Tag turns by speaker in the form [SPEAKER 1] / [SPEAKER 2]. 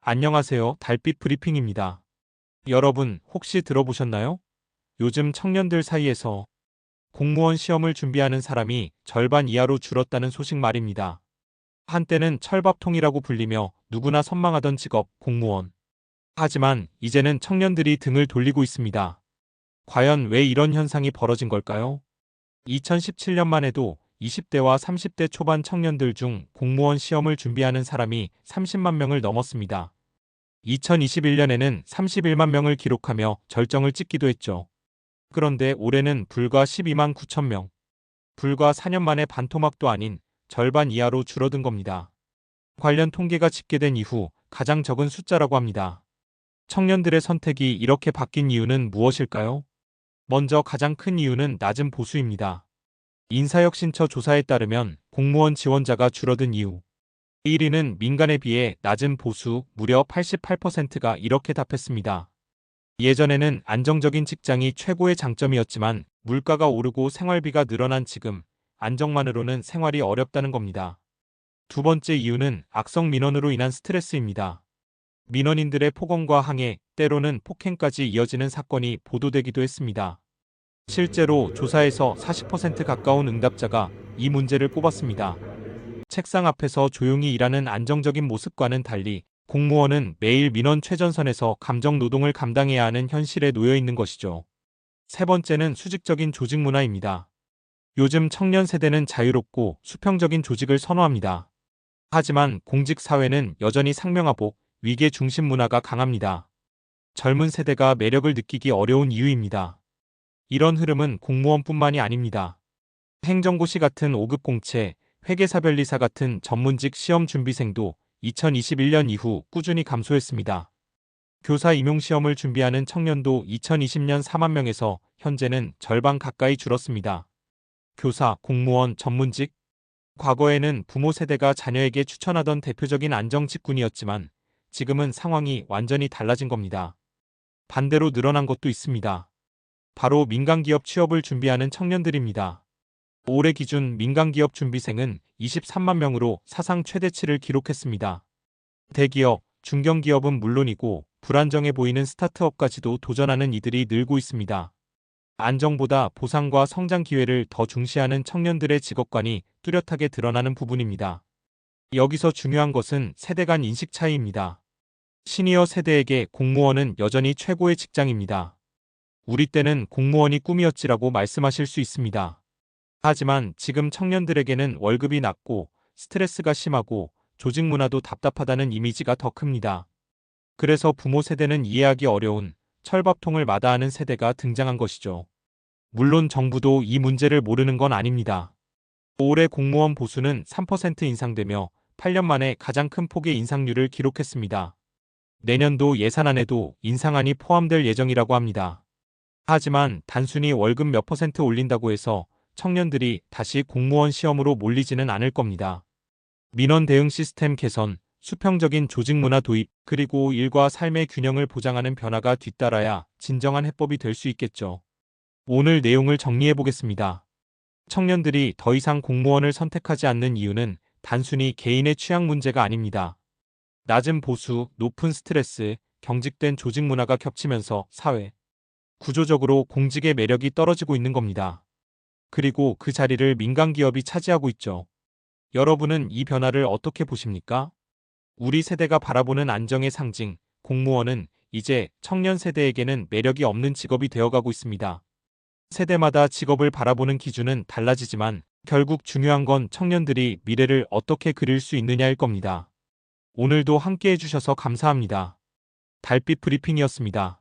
[SPEAKER 1] 안녕하세요. 달빛 브리핑입니다. 여러분, 혹시 들어보셨나요? 요즘 청년들 사이에서 공무원 시험을 준비하는 사람이 절반 이하로 줄었다는 소식 말입니다. 한때는 철밥통이라고 불리며 누구나 선망하던 직업, 공무원. 하지만 이제는 청년들이 등을 돌리고 있습니다. 과연 왜 이런 현상이 벌어진 걸까요? 2017년만 해도 20대와 30대 초반 청년들 중 공무원 시험을 준비하는 사람이 30만 명을 넘었습니다. 2021년에는 31만 명을 기록하며 절정을 찍기도 했죠. 그런데 올해는 불과 12만 9천 명. 불과 4년 만에 반토막도 아닌 절반 이하로 줄어든 겁니다. 관련 통계가 집계된 이후 가장 적은 숫자라고 합니다. 청년들의 선택이 이렇게 바뀐 이유는 무엇일까요? 먼저 가장 큰 이유는 낮은 보수입니다. 인사혁신처 조사에 따르면 공무원 지원자가 줄어든 이유. 1위는 민간에 비해 낮은 보수, 무려 88%가 이렇게 답했습니다. 예전에는 안정적인 직장이 최고의 장점이었지만 물가가 오르고 생활비가 늘어난 지금 안정만으로는 생활이 어렵다는 겁니다. 두 번째 이유는 악성 민원으로 인한 스트레스입니다. 민원인들의 폭언과 항해, 때로는 폭행까지 이어지는 사건이 보도되기도 했습니다. 실제로 조사에서 40% 가까운 응답자가 이 문제를 꼽았습니다. 책상 앞에서 조용히 일하는 안정적인 모습과는 달리 공무원은 매일 민원 최전선에서 감정 노동을 감당해야 하는 현실에 놓여 있는 것이죠. 세 번째는 수직적인 조직 문화입니다. 요즘 청년 세대는 자유롭고 수평적인 조직을 선호합니다. 하지만 공직 사회는 여전히 상명하복, 위계 중심 문화가 강합니다. 젊은 세대가 매력을 느끼기 어려운 이유입니다. 이런 흐름은 공무원뿐만이 아닙니다. 행정고시 같은 5급 공채, 회계사변리사 같은 전문직 시험 준비생도 2021년 이후 꾸준히 감소했습니다. 교사 임용시험을 준비하는 청년도 2020년 4만 명에서 현재는 절반 가까이 줄었습니다. 교사, 공무원, 전문직. 과거에는 부모 세대가 자녀에게 추천하던 대표적인 안정직군이었지만 지금은 상황이 완전히 달라진 겁니다. 반대로 늘어난 것도 있습니다. 바로 민간기업 취업을 준비하는 청년들입니다. 올해 기준 민간기업 준비생은 23만 명으로 사상 최대치를 기록했습니다. 대기업, 중견기업은 물론이고 불안정해 보이는 스타트업까지도 도전하는 이들이 늘고 있습니다. 안정보다 보상과 성장 기회를 더 중시하는 청년들의 직업관이 뚜렷하게 드러나는 부분입니다. 여기서 중요한 것은 세대 간 인식 차이입니다. 시니어 세대에게 공무원은 여전히 최고의 직장입니다. 우리 때는 공무원이 꿈이었지라고 말씀하실 수 있습니다. 하지만 지금 청년들에게는 월급이 낮고 스트레스가 심하고 조직 문화도 답답하다는 이미지가 더 큽니다. 그래서 부모 세대는 이해하기 어려운 철밥통을 마다하는 세대가 등장한 것이죠. 물론 정부도 이 문제를 모르는 건 아닙니다. 올해 공무원 보수는 3% 인상되며 8년 만에 가장 큰 폭의 인상률을 기록했습니다. 내년도 예산안에도 인상안이 포함될 예정이라고 합니다. 하지만 단순히 월급 몇 퍼센트 올린다고 해서 청년들이 다시 공무원 시험으로 몰리지는 않을 겁니다. 민원 대응 시스템 개선, 수평적인 조직 문화 도입, 그리고 일과 삶의 균형을 보장하는 변화가 뒤따라야 진정한 해법이 될 수 있겠죠. 오늘 내용을 정리해 보겠습니다. 청년들이 더 이상 공무원을 선택하지 않는 이유는 단순히 개인의 취향 문제가 아닙니다. 낮은 보수, 높은 스트레스, 경직된 조직 문화가 겹치면서 사회, 구조적으로 공직의 매력이 떨어지고 있는 겁니다. 그리고 그 자리를 민간기업이 차지하고 있죠. 여러분은 이 변화를 어떻게 보십니까? 우리 세대가 바라보는 안정의 상징, 공무원은 이제 청년 세대에게는 매력이 없는 직업이 되어가고 있습니다. 세대마다 직업을 바라보는 기준은 달라지지만 결국 중요한 건 청년들이 미래를 어떻게 그릴 수 있느냐일 겁니다. 오늘도 함께 해주셔서 감사합니다. 달빛 브리핑이었습니다.